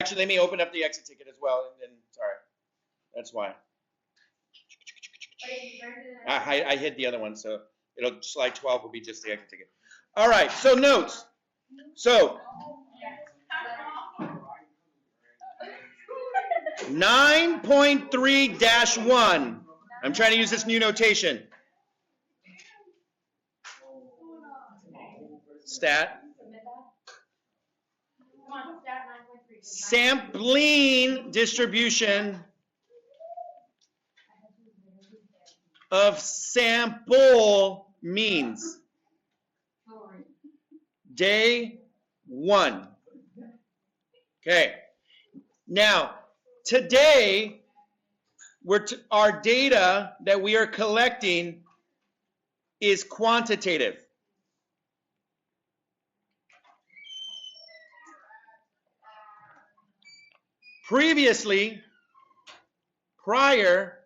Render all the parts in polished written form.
Actually, let me open up the exit ticket as well. And then, sorry, that's why. I hit the other one, so it'll slide 12 will be just the exit ticket. All right, so notes. So 9.3-1. I'm trying to use this new notation. Stat. Sampling distribution of sample means. Day 1. Okay. Now, today, our data that we are collecting is quantitative. Previously, prior,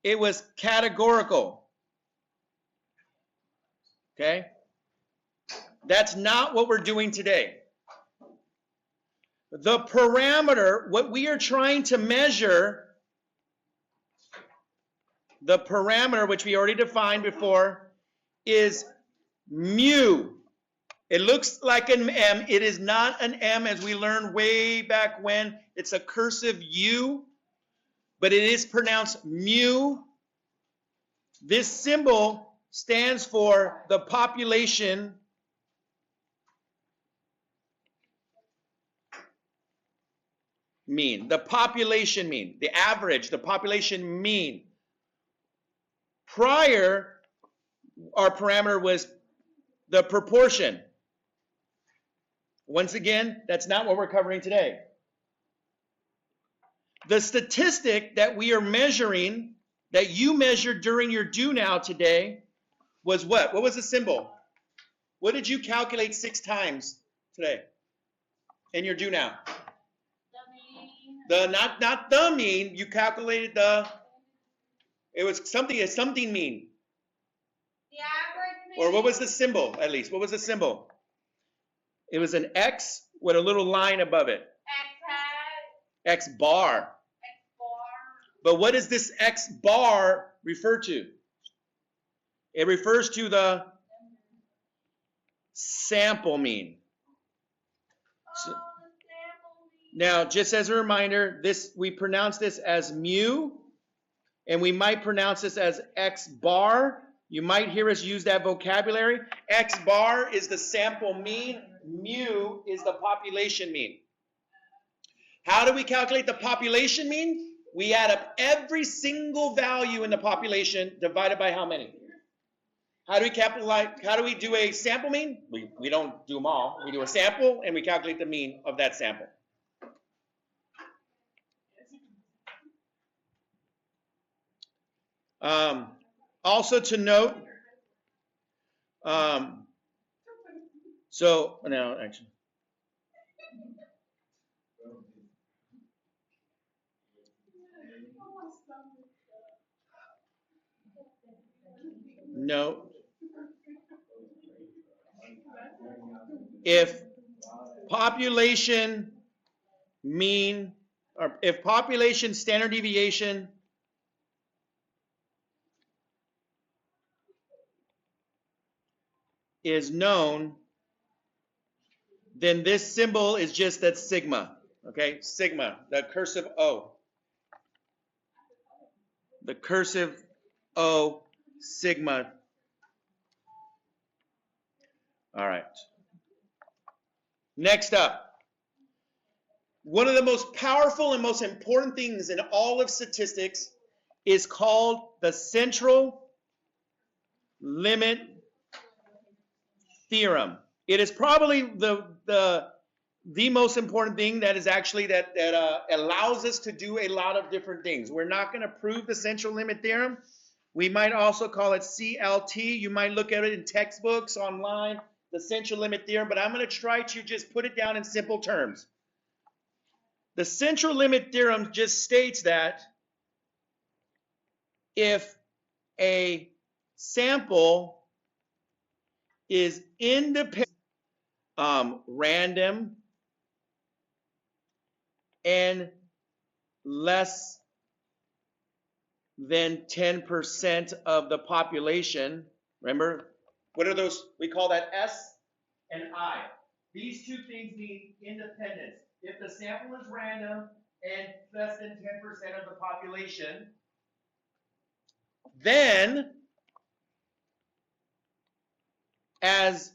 it was categorical. Okay? That's not what we're doing today. The parameter, what we are trying to measure, the parameter, which we already defined before, is mu. It looks like an M. It is not an M as we learned way back when. It's a cursive U, but it is pronounced mu. This symbol stands for the population mean. The population mean. The average, the population mean. Prior, our parameter was the proportion. Once again, that's not what we're covering today. The statistic that we are measuring, that you measured during your do now today, was what? What was the symbol? What did you calculate 6 times today in your do now? The mean. Not the mean. You calculated the. It was something mean. The average mean. Or what was the symbol? At least what was the symbol? It was an X with a little line above it. X bar. X bar. But what does this X bar refer to? It refers to the sample mean. So, the sample mean. now, just as a reminder, we pronounce this as mu, and we might pronounce this as X bar. You might hear us use that vocabulary. X bar is the sample mean. Mu is the population mean. How do we calculate the population mean? We add up every single value in the population divided by how many? How do we do a sample mean? We don't do them all. We do a sample and we calculate the mean of that sample. Also to note, so now actually. Note, if population mean, or if population standard deviation is known, then this symbol is just that sigma. Okay, sigma, the cursive O. The cursive O, sigma. All right. Next up, one of the most powerful and most important things in all of statistics is called the central limit theorem. It is probably the most important thing that is actually that allows us to do a lot of different things. We're not going to prove the central limit theorem. We might also call it CLT. You might look at it in textbooks online, the central limit theorem, but I'm going to try to just put it down in simple terms. The central limit theorem just states that if a sample is independent, random, and less than 10% of the population. Remember, what are those? We call that S and I. These two things mean independence. If the sample is random and less than 10% of the population, then as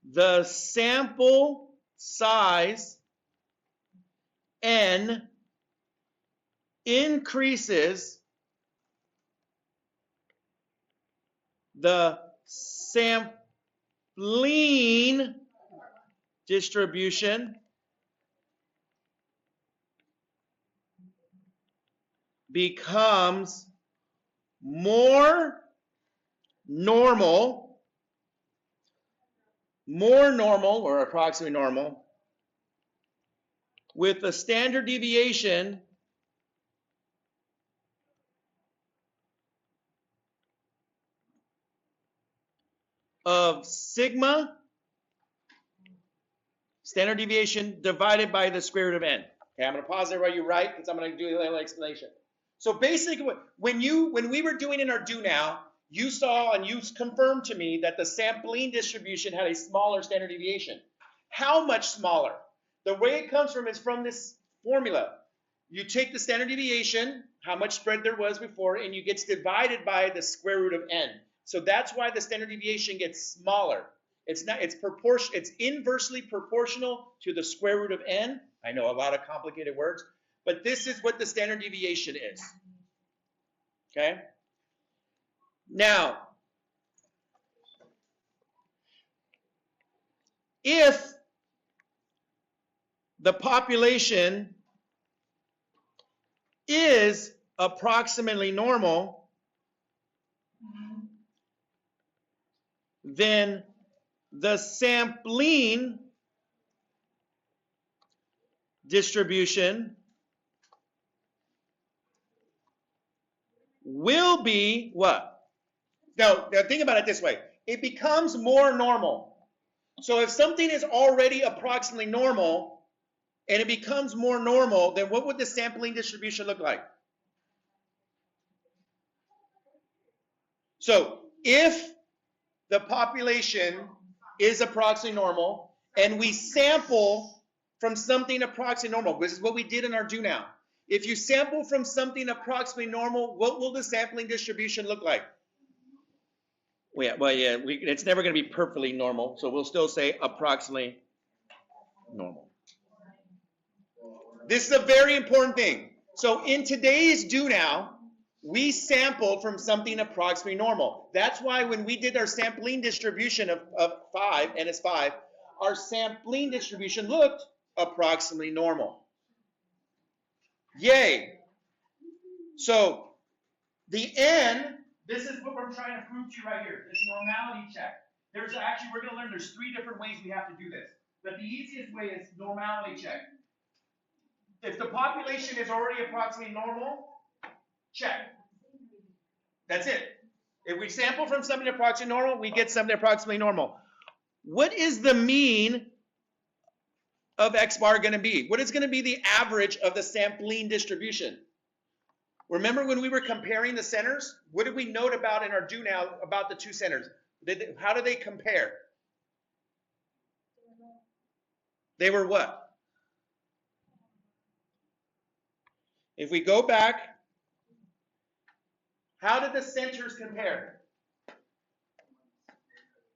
the sample size N increases, the sampling distribution becomes more normal or approximately normal, with a standard deviation of sigma, standard deviation divided by the square root of n. Okay, I'm going to pause there while you write because I'm going to do a little explanation. So basically, when we were doing in our do now, you saw and you confirmed to me that the sampling distribution had a smaller standard deviation. How much smaller? The way it comes from is from this formula. You take the standard deviation, how much spread there was before, and you get divided by the square root of n. So that's why the standard deviation gets smaller. It's inversely proportional to the square root of n. I know a lot of complicated words, but this is what the standard deviation is. Okay? Now, if the population is approximately normal, then the sampling distribution will be what? Now think about it this way. It becomes more normal. So if something is already approximately normal and it becomes more normal, then what would the sampling distribution look like? So if the population is approximately normal and we sample from something approximately normal, this is what we did in our do now. If you sample from something approximately normal, what will the sampling distribution look like? It's never going to be perfectly normal, so we'll still say approximately normal. This is a very important thing. So in today's do now, we sampled from something approximately normal. That's why when we did our sampling distribution of 5, n is 5, our sampling distribution looked approximately normal. Yay! So the n, this is what we're trying to prove to you right here, this normality check. We're going to learn there's 3 different ways we have to do this. But the easiest way is normality check. If the population is already approximately normal, check. That's it. If we sample from something approximately normal, we get something approximately normal. What is the mean of X bar going to be? What is going to be the average of the sampling distribution? Remember when we were comparing the centers? What did we note about in our do now about the 2 centers? How do they compare? They were what? If we go back, how did the centers compare?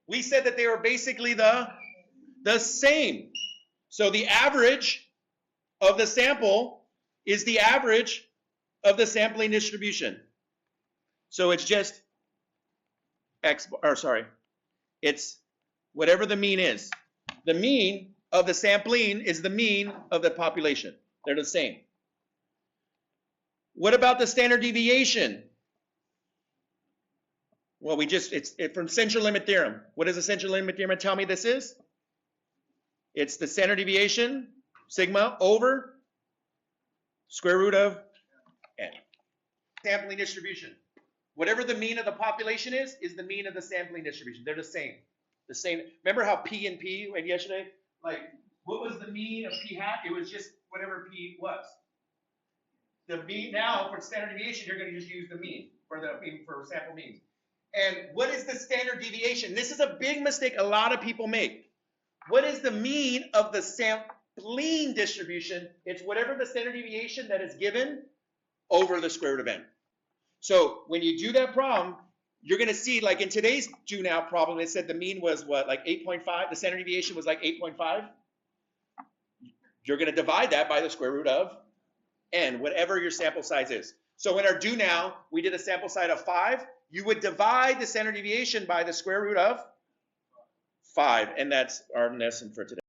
We said that they were basically the same. So the average of the sample is the average of the sampling distribution. So it's just it's whatever the mean is. The mean of the sampling is the mean of the population. They're the same. What about the standard deviation? Well, it's from central limit theorem. What does the central limit theorem tell me this is? It's the standard deviation, sigma, over square root of n. Sampling distribution. Whatever the mean of the population is the mean of the sampling distribution. They're the same. Remember how P and P went yesterday? Like, what was the mean of P hat? It was just whatever P was. The mean now for standard deviation, you're going to just use the mean for sample means. And what is the standard deviation? This is a big mistake a lot of people make. What is the mean of the sampling distribution? It's whatever the standard deviation that is given over the square root of n. So when you do that problem, you're going to see, like in today's do now problem, it said the mean was what, like 8.5? The standard deviation was like 8.5? You're going to divide that by the square root of n, whatever your sample size is. So in our do now, we did a sample size of 5. You would divide the standard deviation by the square root of 5. And that's our lesson for today.